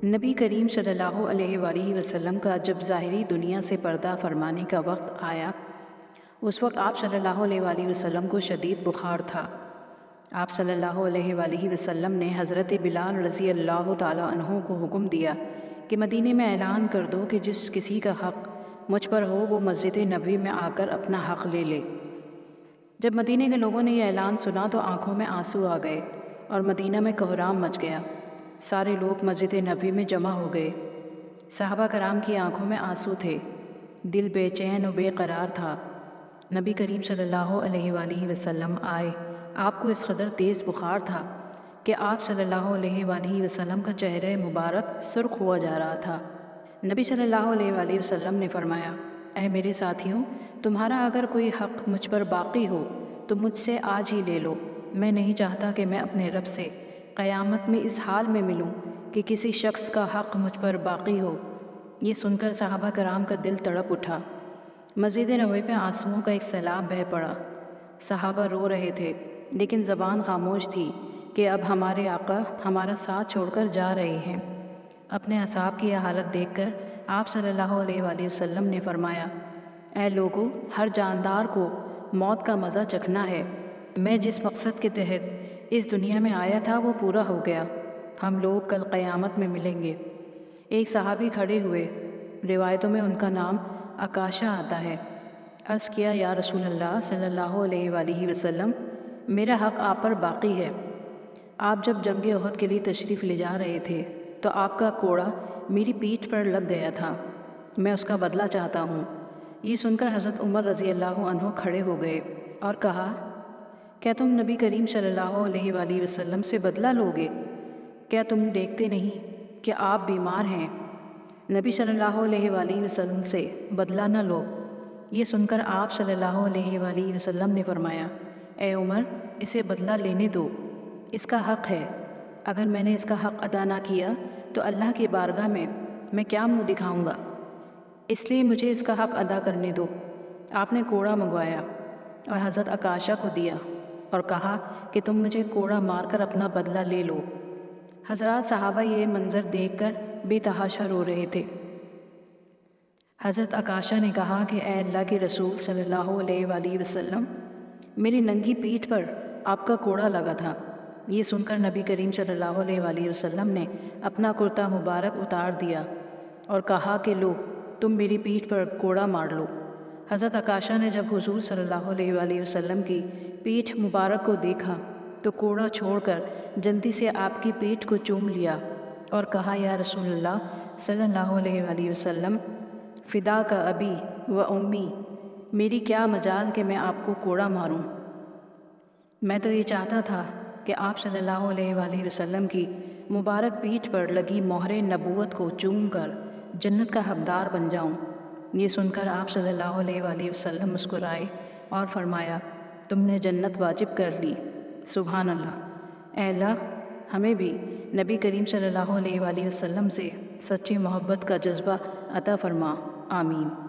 نبی کریم صلی اللہ علیہ وآلہ وسلم کا جب ظاہری دنیا سے پردہ فرمانے کا وقت آیا، اس وقت آپ صلی اللہ علیہ وآلہ وسلم کو شدید بخار تھا۔ آپ صلی اللہ علیہ وآلہ وسلم نے حضرت بلال رضی اللہ تعالیٰ عنہ کو حکم دیا کہ مدینے میں اعلان کر دو کہ جس کسی کا حق مجھ پر ہو وہ مسجد نبوی میں آ کر اپنا حق لے لے۔ جب مدینے کے لوگوں نے یہ اعلان سنا تو آنکھوں میں آنسو آ گئے اور مدینہ میں کوہرام مچ گیا۔ سارے لوگ مسجد نبوی میں جمع ہو گئے۔ صحابہ کرام کی آنکھوں میں آنسو تھے، دل بے چین و بے قرار تھا۔ نبی کریم صلی اللہ علیہ وآلہ وسلم آئے۔ آپ کو اس قدر تیز بخار تھا کہ آپ صلی اللہ علیہ وآلہ وسلم کا چہرہ مبارک سرخ ہوا جا رہا تھا۔ نبی صلی اللہ علیہ وآلہ وسلم نے فرمایا، اے میرے ساتھیوں، تمہارا اگر کوئی حق مجھ پر باقی ہو تو مجھ سے آج ہی لے لو۔ میں نہیں چاہتا کہ میں اپنے رب سے قیامت میں اس حال میں ملوں کہ کسی شخص کا حق مجھ پر باقی ہو۔ یہ سن کر صحابہ کرام کا دل تڑپ اٹھا۔ مسجد نبوی پہ آنسوؤں کا ایک سیلاب بہہ پڑا۔ صحابہ رو رہے تھے لیکن زبان خاموش تھی کہ اب ہمارے آقا ہمارا ساتھ چھوڑ کر جا رہے ہیں۔ اپنے اصحاب کی یہ حالت دیکھ کر آپ صلی اللہ علیہ وآلہ وسلم نے فرمایا، اے لوگو، ہر جاندار کو موت کا مزہ چکھنا ہے۔ میں جس مقصد کے تحت اس دنیا میں آیا تھا وہ پورا ہو گیا۔ ہم لوگ کل قیامت میں ملیں گے۔ ایک صحابی کھڑے ہوئے، روایتوں میں ان کا نام عکاشہ آتا ہے۔ عرض کیا، یا رسول اللہ صلی اللہ علیہ وآلہ وسلم، میرا حق آپ پر باقی ہے۔ آپ جب جنگ احد کے لیے تشریف لے جا رہے تھے تو آپ کا کوڑا میری پیٹھ پر لگ گیا تھا، میں اس کا بدلہ چاہتا ہوں۔ یہ سن کر حضرت عمر رضی اللہ عنہ کھڑے ہو گئے اور کہا، کیا تم نبی کریم صلی اللہ علیہ وآلہ وسلم سے بدلہ لوگے؟ کیا تم دیکھتے نہیں کہ آپ بیمار ہیں؟ نبی صلی اللہ علیہ وآلہ وسلم سے بدلہ نہ لو۔ یہ سن کر آپ صلی اللہ علیہ وآلہ وسلم نے فرمایا، اے عمر، اسے بدلہ لینے دو، اس کا حق ہے۔ اگر میں نے اس کا حق ادا نہ کیا تو اللہ کی بارگاہ میں کیا منہ دکھاؤں گا؟ اس لیے مجھے اس کا حق ادا کرنے دو۔ آپ نے کوڑا منگوایا اور حضرت عکاشہ کو دیا اور کہا کہ تم مجھے کوڑا مار کر اپنا بدلہ لے لو۔ حضرات، صحابہ یہ منظر دیکھ کر بے تحاشا رو رہے تھے۔ حضرت عکاشہ نے کہا کہ اے اللہ کے رسول صلی اللہ علیہ وآلہ وسلم، میری ننگی پیٹھ پر آپ کا کوڑا لگا تھا۔ یہ سن کر نبی کریم صلی اللہ علیہ وآلہ وسلم نے اپنا کرتا مبارک اتار دیا اور کہا کہ لو، تم میری پیٹھ پر کوڑا مار لو۔ حضرت عکاشہ نے جب حضور صلی اللہ علیہ وآلہ وسلم کی پیٹھ مبارک کو دیکھا تو کوڑا چھوڑ کر جلدی سے آپ کی پیٹھ کو چوم لیا اور کہا، یا رسول اللہ صلی اللہ علیہ وآلہ وسلم، فدا کا ابی و امی، میری کیا مجال کہ میں آپ کو کوڑا ماروں۔ میں تو یہ چاہتا تھا کہ آپ صلی اللہ علیہ وآلہ وسلم کی مبارک پیٹھ پر لگی مہر نبوت کو چوم کر جنت کا حقدار بن جاؤں۔ یہ سن کر آپ صلی اللہ علیہ وآلہ وسلم مسکرائے اور فرمایا، تم نے جنت واجب کر لی۔ سبحان اللہ۔ اے اللہ، ہمیں بھی نبی کریم صلی اللہ علیہ وآلہ وسلم سے سچی محبت کا جذبہ عطا فرما۔ آمین۔